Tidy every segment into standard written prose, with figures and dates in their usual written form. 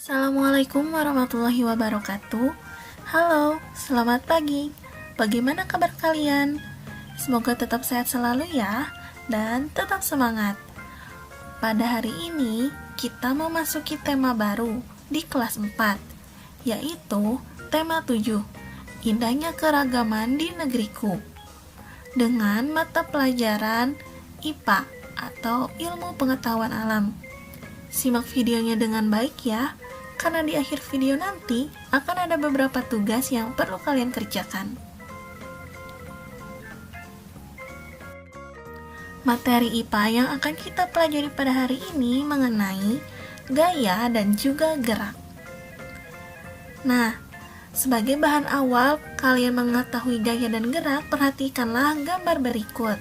Assalamualaikum warahmatullahi wabarakatuh. Halo, selamat pagi. Bagaimana kabar kalian? Semoga tetap sehat selalu ya, dan tetap semangat. Pada hari ini, kita memasuki tema baru di kelas 4, yaitu tema 7, Indahnya Keragaman di Negeriku, dengan mata pelajaran IPA atau Ilmu Pengetahuan Alam. Simak videonya dengan baik ya, karena di akhir video nanti akan ada beberapa tugas yang perlu kalian kerjakan. Materi IPA yang akan kita pelajari pada hari ini mengenai gaya dan juga gerak. Nah, sebagai bahan awal kalian mengetahui gaya dan gerak, perhatikanlah gambar berikut.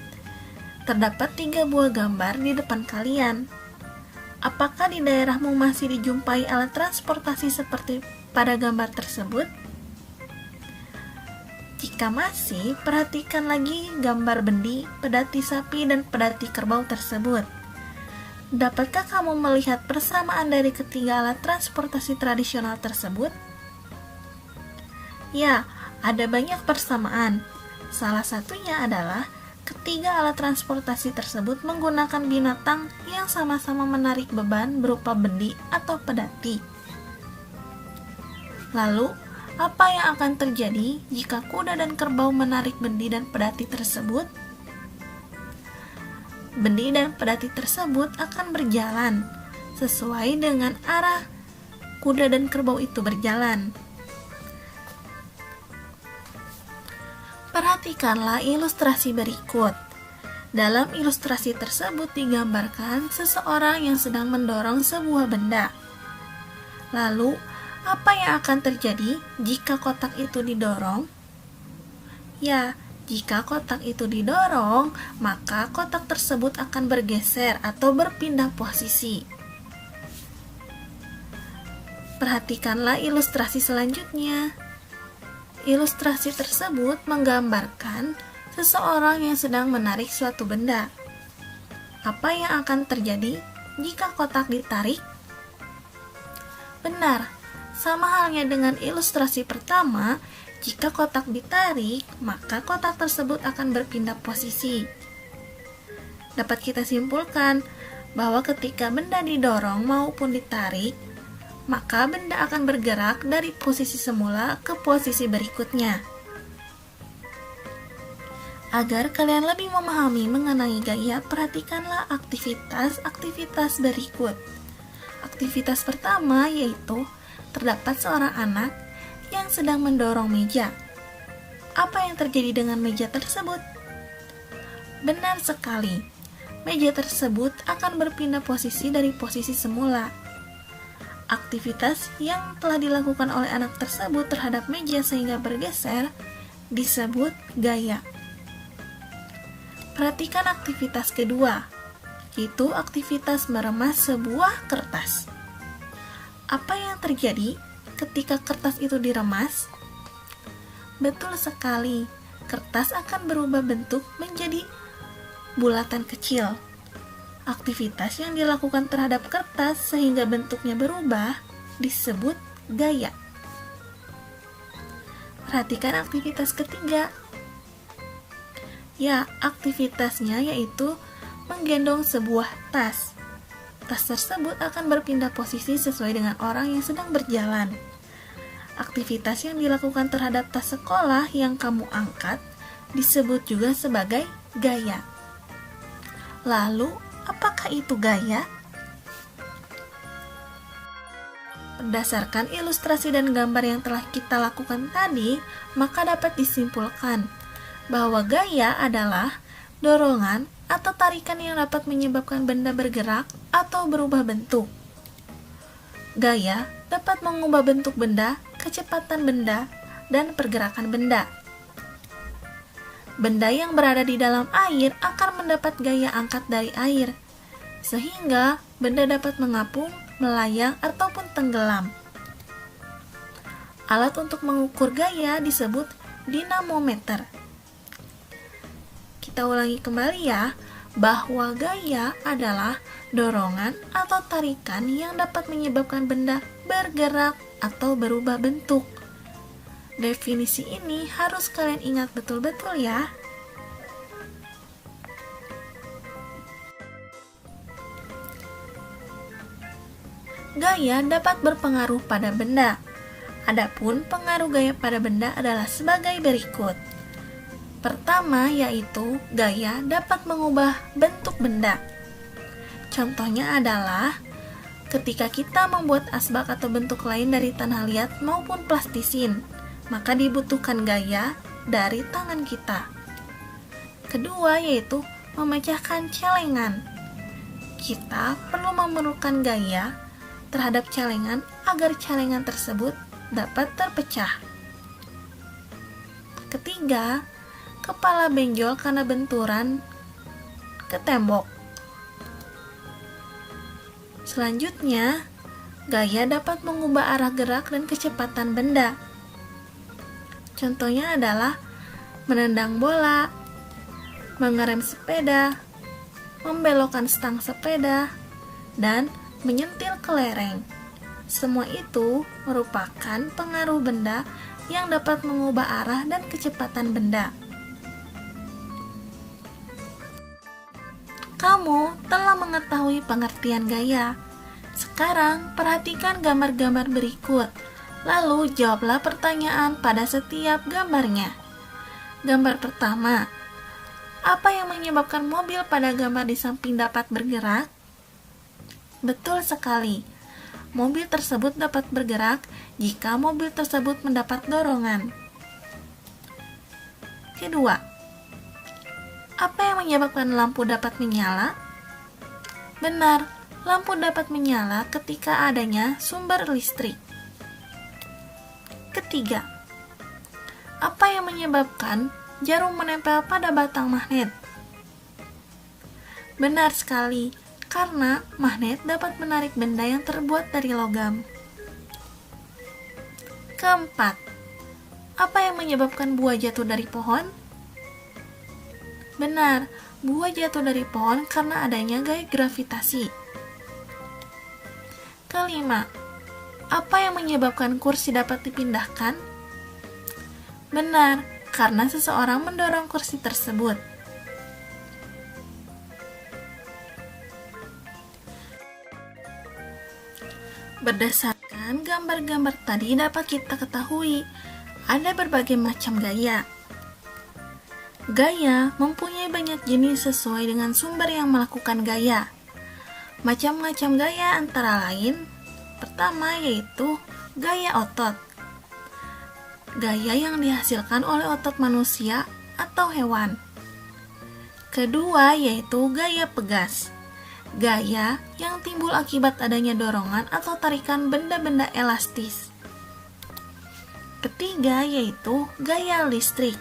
Terdapat 3 buah gambar di depan kalian. Apakah di daerahmu masih dijumpai alat transportasi seperti pada gambar tersebut? Jika masih, perhatikan lagi gambar bendi, pedati sapi, dan pedati kerbau tersebut. Dapatkah kamu melihat persamaan dari ketiga alat transportasi tradisional tersebut? Ya, ada banyak persamaan. Salah satunya adalah ketiga alat transportasi tersebut menggunakan binatang yang sama-sama menarik beban berupa bendi atau pedati. Lalu, apa yang akan terjadi jika kuda dan kerbau menarik bendi dan pedati tersebut? Bendi dan pedati tersebut akan berjalan sesuai dengan arah kuda dan kerbau itu berjalan. Perhatikanlah ilustrasi berikut. Dalam ilustrasi tersebut digambarkan seseorang yang sedang mendorong sebuah benda. Lalu, apa yang akan terjadi jika kotak itu didorong? Ya, jika kotak itu didorong, maka kotak tersebut akan bergeser atau berpindah posisi. Perhatikanlah ilustrasi selanjutnya. Ilustrasi tersebut menggambarkan seseorang yang sedang menarik suatu benda. Apa yang akan terjadi jika kotak ditarik? Benar, sama halnya dengan ilustrasi pertama, jika kotak ditarik, maka kotak tersebut akan berpindah posisi. Dapat kita simpulkan bahwa ketika benda didorong maupun ditarik, maka benda akan bergerak dari posisi semula ke posisi berikutnya. Agar kalian lebih memahami mengenai gaya, perhatikanlah aktivitas-aktivitas berikut. Aktivitas pertama yaitu terdapat seorang anak yang sedang mendorong meja. Apa yang terjadi dengan meja tersebut? Benar sekali, meja tersebut akan berpindah posisi dari posisi semula. Aktivitas yang telah dilakukan oleh anak tersebut terhadap meja sehingga bergeser disebut gaya. Perhatikan aktivitas kedua, yaitu aktivitas meremas sebuah kertas. Apa yang terjadi ketika kertas itu diremas? Betul sekali, kertas akan berubah bentuk menjadi bulatan kecil. Aktivitas yang dilakukan terhadap kertas sehingga bentuknya berubah disebut gaya. Perhatikan aktivitas ketiga. Ya, aktivitasnya yaitu menggendong sebuah tas. Tas tersebut akan berpindah posisi sesuai dengan orang yang sedang berjalan. Aktivitas yang dilakukan terhadap tas sekolah yang kamu angkat disebut juga sebagai gaya. Lalu, apakah itu gaya? Berdasarkan ilustrasi dan gambar yang telah kita lakukan tadi, maka dapat disimpulkan bahwa gaya adalah dorongan atau tarikan yang dapat menyebabkan benda bergerak atau berubah bentuk. Gaya dapat mengubah bentuk benda, kecepatan benda, dan pergerakan benda. Benda yang berada di dalam air akan mendapat gaya angkat dari air, sehingga benda dapat mengapung, melayang, ataupun tenggelam. Alat untuk mengukur gaya disebut dinamometer. Kita ulangi kembali ya, bahwa gaya adalah dorongan atau tarikan yang dapat menyebabkan benda bergerak, atau berubah bentuk. Definisi ini harus kalian ingat betul-betul ya. Gaya dapat berpengaruh pada benda. Adapun pengaruh gaya pada benda adalah sebagai berikut. Pertama yaitu gaya dapat mengubah bentuk benda. Contohnya adalah ketika kita membuat asbak atau bentuk lain dari tanah liat maupun plastisin, maka dibutuhkan gaya dari tangan kita. Kedua yaitu memecahkan celengan. Kita perlu memerlukan gaya terhadap celengan agar celengan tersebut dapat terpecah. Ketiga, kepala benjol karena benturan ke tembok. Selanjutnya, gaya dapat mengubah arah gerak dan kecepatan benda. Contohnya adalah menendang bola, mengerem sepeda, membelokkan stang sepeda, dan menyentil kelereng. Semua itu merupakan pengaruh benda yang dapat mengubah arah dan kecepatan benda. Kamu telah mengetahui pengertian gaya. Sekarang perhatikan gambar-gambar berikut. Lalu jawablah pertanyaan pada setiap gambarnya. Gambar pertama, apa yang menyebabkan mobil pada gambar di samping dapat bergerak? Betul sekali. Mobil tersebut dapat bergerak jika mobil tersebut mendapat dorongan. Kedua, apa yang menyebabkan lampu dapat menyala? Benar, lampu dapat menyala ketika adanya sumber listrik. Ketiga, apa yang menyebabkan jarum menempel pada batang magnet? Benar sekali, karena magnet dapat menarik benda yang terbuat dari logam. Keempat, apa yang menyebabkan buah jatuh dari pohon? Benar, buah jatuh dari pohon karena adanya gaya gravitasi. Kelima, apa yang menyebabkan kursi dapat dipindahkan? Benar, karena seseorang mendorong kursi tersebut. Berdasarkan gambar-gambar tadi dapat kita ketahui ada berbagai macam gaya. Gaya mempunyai banyak jenis sesuai dengan sumber yang melakukan gaya. Macam-macam gaya antara lain, pertama yaitu gaya otot. Gaya yang dihasilkan oleh otot manusia atau hewan. Kedua yaitu gaya pegas. Gaya yang timbul akibat adanya dorongan atau tarikan benda-benda elastis. Ketiga yaitu gaya listrik.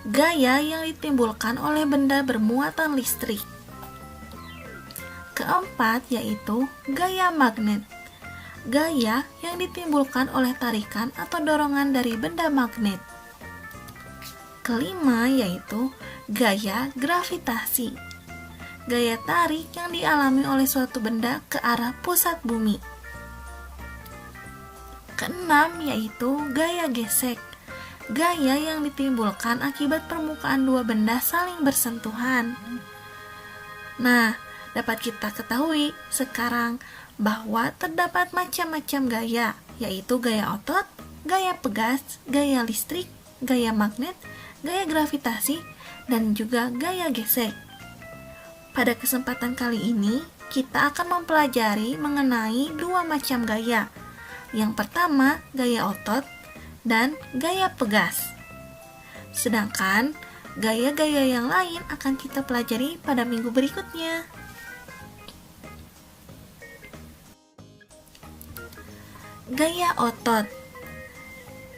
Gaya yang ditimbulkan oleh benda bermuatan listrik. Keempat yaitu gaya magnet. Gaya yang ditimbulkan oleh tarikan atau dorongan dari benda magnet. Kelima yaitu gaya gravitasi. Gaya tarik yang dialami oleh suatu benda ke arah pusat bumi. Keenam yaitu gaya gesek. Gaya yang ditimbulkan akibat permukaan dua benda saling bersentuhan. Nah, dapat kita ketahui sekarang bahwa terdapat macam-macam gaya, yaitu gaya otot, gaya pegas, gaya listrik, gaya magnet, gaya gravitasi, dan juga gaya gesek. Pada kesempatan kali ini, kita akan mempelajari mengenai dua macam gaya. Yang pertama, gaya otot dan gaya pegas. Sedangkan, gaya-gaya yang lain akan kita pelajari pada minggu berikutnya. Gaya otot.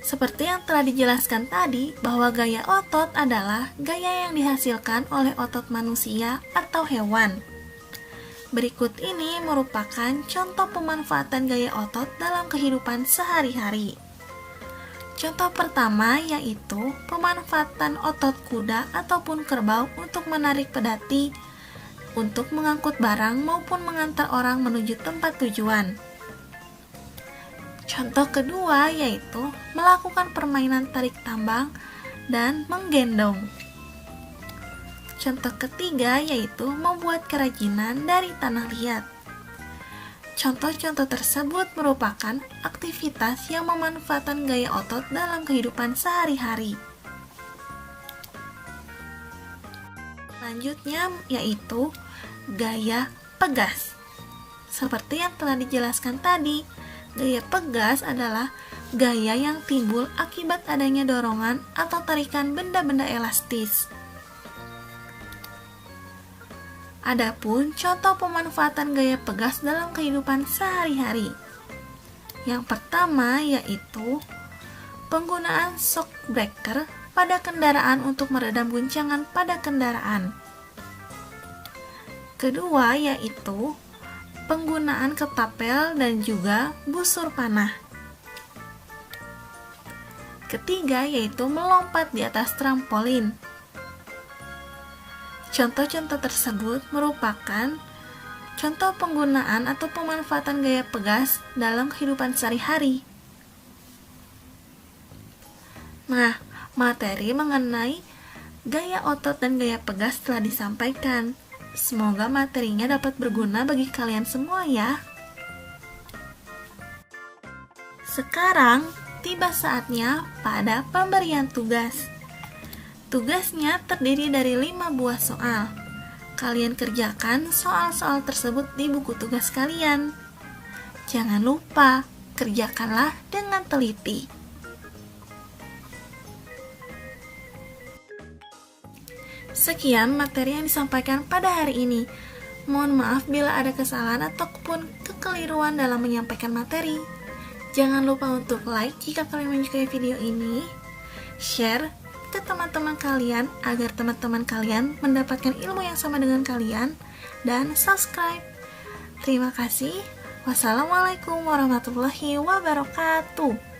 Seperti yang telah dijelaskan tadi, bahwa gaya otot adalah gaya yang dihasilkan oleh otot manusia atau hewan. Berikut ini merupakan contoh pemanfaatan gaya otot dalam kehidupan sehari-hari. Contoh pertama yaitu pemanfaatan otot kuda ataupun kerbau untuk menarik pedati, untuk mengangkut barang maupun mengantar orang menuju tempat tujuan. Contoh kedua yaitu melakukan permainan tarik tambang dan menggendong. Contoh ketiga yaitu membuat kerajinan dari tanah liat. Contoh-contoh tersebut merupakan aktivitas yang memanfaatkan gaya otot dalam kehidupan sehari-hari. Selanjutnya yaitu gaya pegas. Seperti yang telah dijelaskan tadi, gaya pegas adalah gaya yang timbul akibat adanya dorongan atau tarikan benda-benda elastis. Adapun contoh pemanfaatan gaya pegas dalam kehidupan sehari-hari. Yang pertama yaitu penggunaan shock breaker pada kendaraan untuk meredam guncangan pada kendaraan. Kedua yaitu penggunaan ketapel dan juga busur panah. Ketiga yaitu melompat di atas trampolin. Contoh-contoh tersebut merupakan contoh penggunaan atau pemanfaatan gaya pegas dalam kehidupan sehari-hari. Nah, materi mengenai gaya otot dan gaya pegas telah disampaikan. Semoga materinya dapat berguna bagi kalian semua ya. Sekarang tiba saatnya pada pemberian tugas. Tugasnya terdiri dari 5 buah soal. Kalian kerjakan soal-soal tersebut di buku tugas kalian. Jangan lupa, kerjakanlah dengan teliti. Sekian materi yang disampaikan pada hari ini. Mohon maaf bila ada kesalahan ataupun kekeliruan dalam menyampaikan materi. Jangan lupa untuk like jika kalian menyukai video ini, share ke teman-teman kalian agar teman-teman kalian mendapatkan ilmu yang sama dengan kalian, dan subscribe. Terima kasih. Wassalamualaikum warahmatullahi wabarakatuh.